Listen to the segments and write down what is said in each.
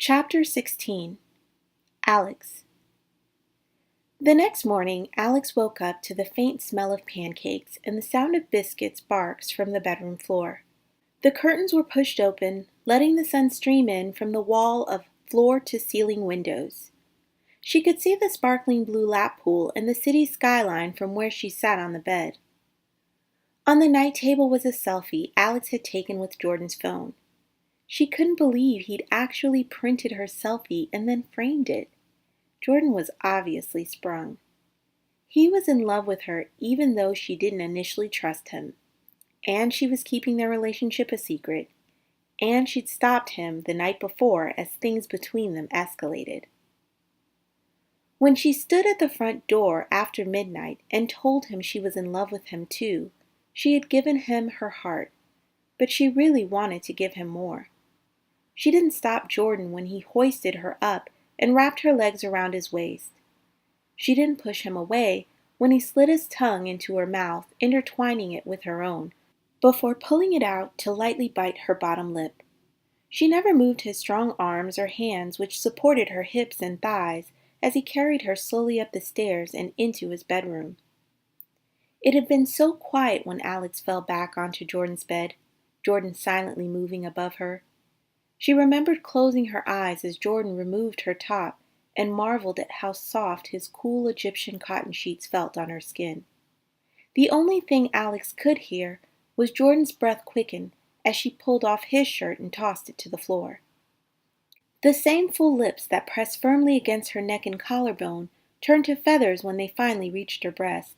Chapter 16. Alex. The next morning, Alex woke up to the faint smell of pancakes and the sound of biscuits barks from the bedroom floor. The curtains were pushed open, letting the sun stream in from the wall of floor-to-ceiling windows. She could see the sparkling blue lap pool and the city skyline from where she sat on the bed. On the night table was a selfie Alex had taken with Jordan's phone. She couldn't believe he'd actually printed her selfie and then framed it. Jordan was obviously sprung. He was in love with her even though she didn't initially trust him. And she was keeping their relationship a secret. And she'd stopped him the night before as things between them escalated. When she stood at the front door after midnight and told him she was in love with him too, she had given him her heart, but she really wanted to give him more. She didn't stop Jordan when he hoisted her up and wrapped her legs around his waist. She didn't push him away when he slid his tongue into her mouth, intertwining it with her own, before pulling it out to lightly bite her bottom lip. She never moved his strong arms or hands which supported her hips and thighs as he carried her slowly up the stairs and into his bedroom. It had been so quiet when Alex fell back onto Jordan's bed, Jordan silently moving above her. She remembered closing her eyes as Jordan removed her top and marveled at how soft his cool Egyptian cotton sheets felt on her skin. The only thing Alex could hear was Jordan's breath quicken as she pulled off his shirt and tossed it to the floor. The same full lips that pressed firmly against her neck and collarbone turned to feathers when they finally reached her breast.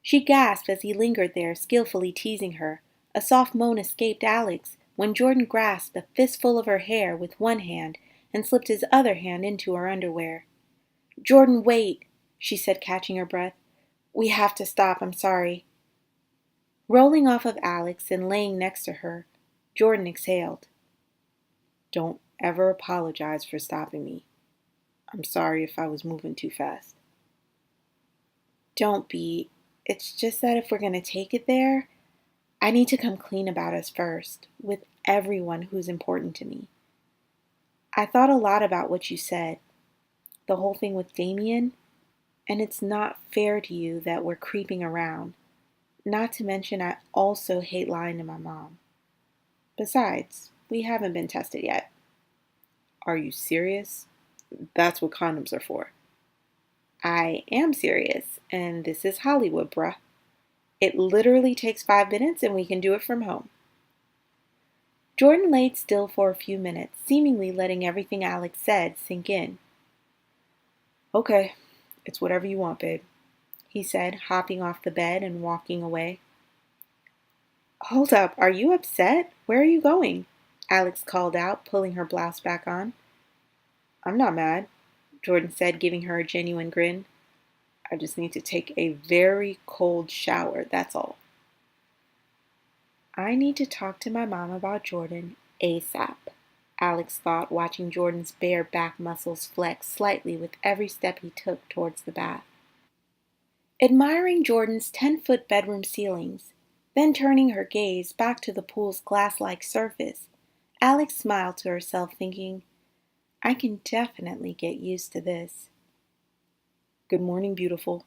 She gasped as he lingered there, skillfully teasing her. A soft moan escaped Alex when Jordan grasped a fistful of her hair with one hand and slipped his other hand into her underwear. "Jordan, wait," she said, catching her breath. "We have to stop, I'm sorry." Rolling off of Alex and laying next to her, Jordan exhaled. "Don't ever apologize for stopping me. I'm sorry if I was moving too fast." "Don't be. It's just that if we're going to take it there, I need to come clean about us first, with everyone who's important to me. I thought a lot about what you said, the whole thing with Damien, and it's not fair to you that we're creeping around. Not to mention I also hate lying to my mom. Besides, we haven't been tested yet." "Are you serious? That's what condoms are for." "I am serious, and this is Hollywood, bruh. It literally takes 5 minutes and we can do it from home." Jordan laid still for a few minutes, seemingly letting everything Alex said sink in. "Okay, it's whatever you want, babe," he said, hopping off the bed and walking away. "Hold up, are you upset? Where are you going?" Alex called out, pulling her blouse back on. "I'm not mad," Jordan said, giving her a genuine grin. "I just need to take a very cold shower, that's all." "I need to talk to my mom about Jordan ASAP," Alex thought, watching Jordan's bare back muscles flex slightly with every step he took towards the bath. Admiring Jordan's 10-foot bedroom ceilings, then turning her gaze back to the pool's glass-like surface, Alex smiled to herself, thinking, I can definitely get used to this. "Good morning, beautiful."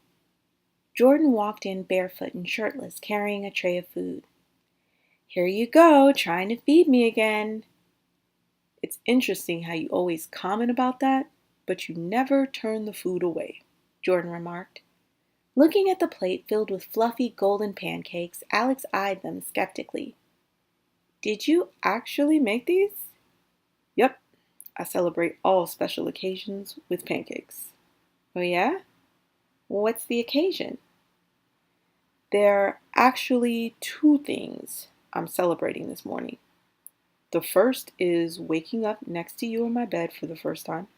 Jordan walked in barefoot and shirtless, carrying a tray of food. "Here you go, trying to feed me again." "It's interesting how you always comment about that, but you never turn the food away," Jordan remarked. Looking at the plate filled with fluffy golden pancakes, Alex eyed them skeptically. "Did you actually make these?" "Yep, I celebrate all special occasions with pancakes." "Oh yeah? What's the occasion?" "There are actually 2 things I'm celebrating this morning. The first is waking up next to you in my bed for the first time.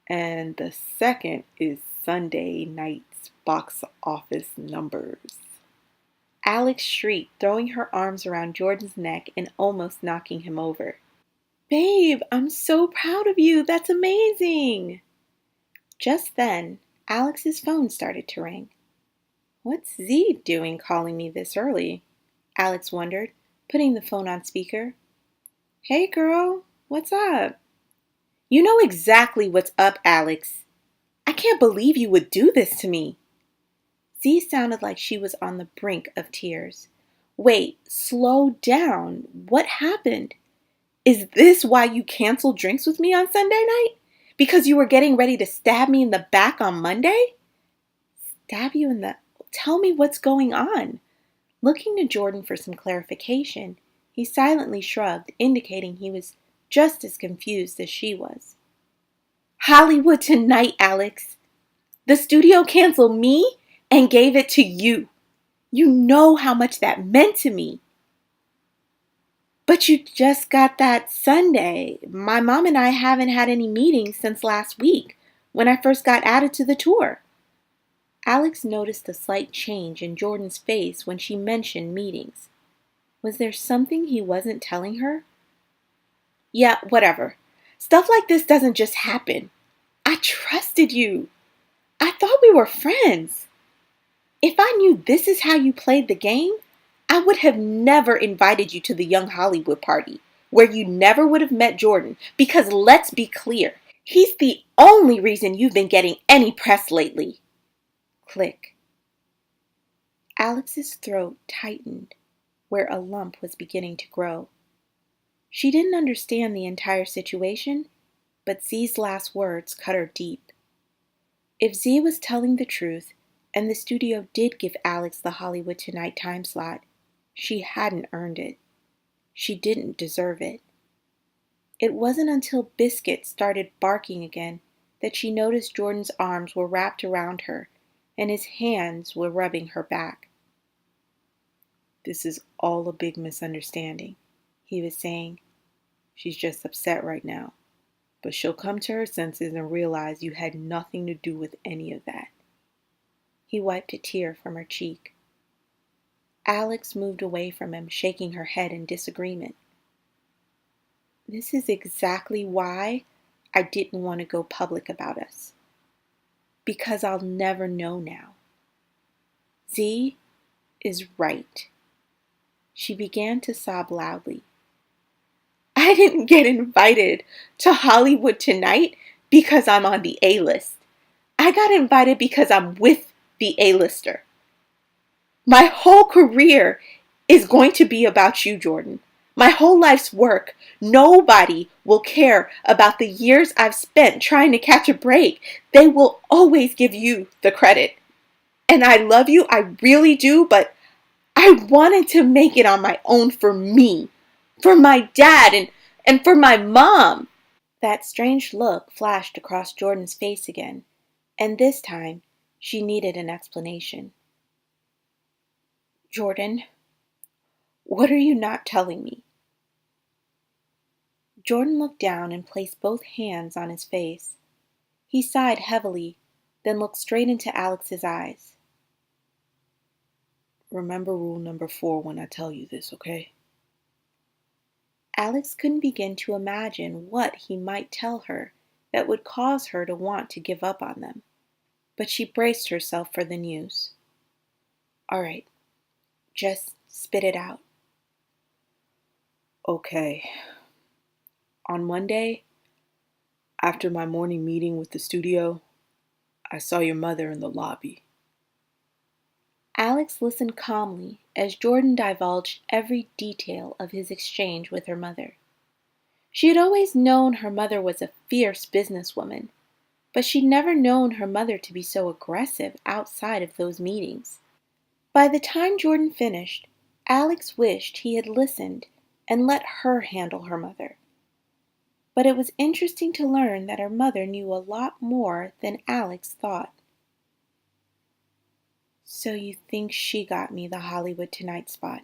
And the second is Sunday night's box office numbers." Alex shrieked, throwing her arms around Jordan's neck and almost knocking him over. "Babe, I'm so proud of you. That's amazing." Just then, Alex's phone started to ring. "What's Z doing calling me this early?" Alex wondered, putting the phone on speaker. "Hey girl, what's up?" You know exactly what's up, Alex. I can't believe you would do this to me. Z sounded like she was on the brink of tears. Wait, slow down. What happened? Is this why you canceled drinks with me on Sunday night? Because you were getting ready to stab me in the back on Monday? Stab you in the... Tell me what's going on. Looking to Jordan for some clarification, he silently shrugged, indicating he was just as confused as she was. Hollywood Tonight, Alex. The studio canceled me and gave it to you. You know how much that meant to me. But you just got that Sunday. My mom and I haven't had any meetings since last week, when I first got added to the tour. Alex noticed a slight change in Jordan's face when she mentioned meetings. Was there something he wasn't telling her? Yeah, whatever. Stuff like this doesn't just happen. I trusted you. I thought we were friends. If I knew this is how you played the game, I would have never invited you to the Young Hollywood party, where you never would have met Jordan, because let's be clear, he's the only reason you've been getting any press lately. Click. Alex's throat tightened, where a lump was beginning to grow. She didn't understand the entire situation, but Z's last words cut her deep. If Z was telling the truth, and the studio did give Alex the Hollywood Tonight time slot, she hadn't earned it. She didn't deserve it. It wasn't until Biscuit started barking again that she noticed Jordan's arms were wrapped around her and his hands were rubbing her back. This is all a big misunderstanding, he was saying. She's just upset right now, but she'll come to her senses and realize you had nothing to do with any of that. He wiped a tear from her cheek. Alex moved away from him, shaking her head in disagreement. This is exactly why I didn't want to go public about us. Because I'll never know now. Z is right. She began to sob loudly. I didn't get invited to Hollywood Tonight because I'm on the A-list. I got invited because I'm with the A-lister. My whole career is going to be about you, Jordan. My whole life's work. Nobody will care about the years I've spent trying to catch a break. They will always give you the credit. And I love you, I really do, but I wanted to make it on my own for me, for my dad, and for my mom. That strange look flashed across Jordan's face again, and this time she needed an explanation. Jordan, what are you not telling me? Jordan looked down and placed both hands on his face. He sighed heavily, then looked straight into Alex's eyes. Remember rule number 4 when I tell you this, okay? Alex couldn't begin to imagine what he might tell her that would cause her to want to give up on them, but she braced herself for the news. All right, just spit it out. Okay. On Monday, after my morning meeting with the studio, I saw your mother in the lobby. Alex listened calmly as Jordan divulged every detail of his exchange with her mother. She had always known her mother was a fierce businesswoman, but she'd never known her mother to be so aggressive outside of those meetings. By the time Jordan finished, Alex wished he had listened and let her handle her mother. But it was interesting to learn that her mother knew a lot more than Alex thought. So you think she got me the Hollywood Tonight spot?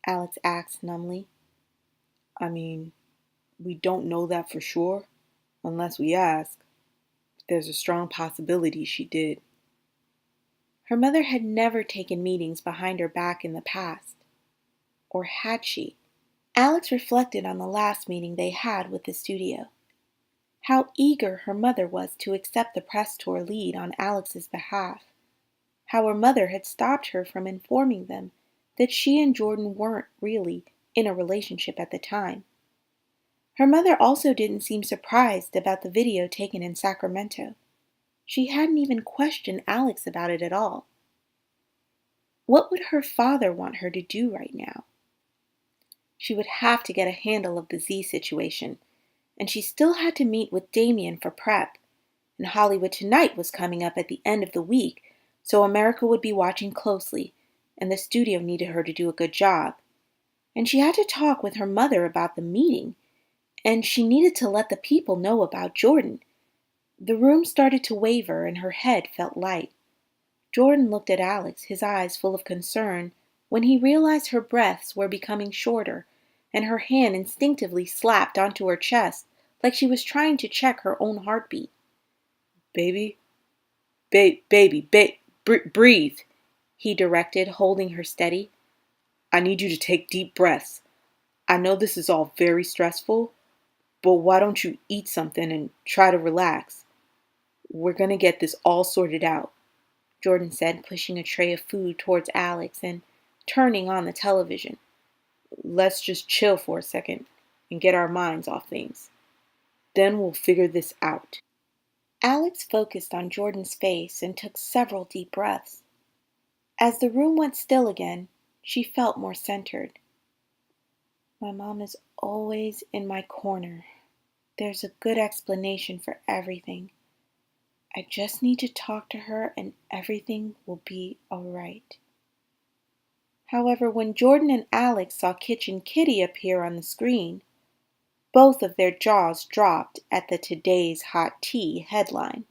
Alex asked numbly. I mean, we don't know that for sure, unless we ask. There's a strong possibility she did. Her mother had never taken meetings behind her back in the past. Or had she? Alex reflected on the last meeting they had with the studio. How eager her mother was to accept the press tour lead on Alex's behalf. How her mother had stopped her from informing them that she and Jordan weren't really in a relationship at the time. Her mother also didn't seem surprised about the video taken in Sacramento. She hadn't even questioned Alex about it at all. What would her father want her to do right now? She would have to get a handle of the Z situation, and she still had to meet with Damien for prep. And Hollywood Tonight was coming up at the end of the week, so America would be watching closely, and the studio needed her to do a good job. And she had to talk with her mother about the meeting, and she needed to let the people know about Jordan. The room started to waver, and her head felt light. Jordan looked at Alex, his eyes full of concern, when he realized her breaths were becoming shorter, and her hand instinctively slapped onto her chest like she was trying to check her own heartbeat. "Baby, breathe," he directed, holding her steady. "I need you to take deep breaths. I know this is all very stressful, but why don't you eat something and try to relax? We're going to get this all sorted out," Jordan said, pushing a tray of food towards Alex and turning on the television. "Let's just chill for a second and get our minds off things. Then we'll figure this out." Alex focused on Jordan's face and took several deep breaths. As the room went still again, she felt more centered. "My mom is always in my corner. There's a good explanation for everything. I just need to talk to her and everything will be all right." However, when Jordan and Alex saw Kitchen Kitty appear on the screen, both of their jaws dropped at the "Today's Hot Tea" headline.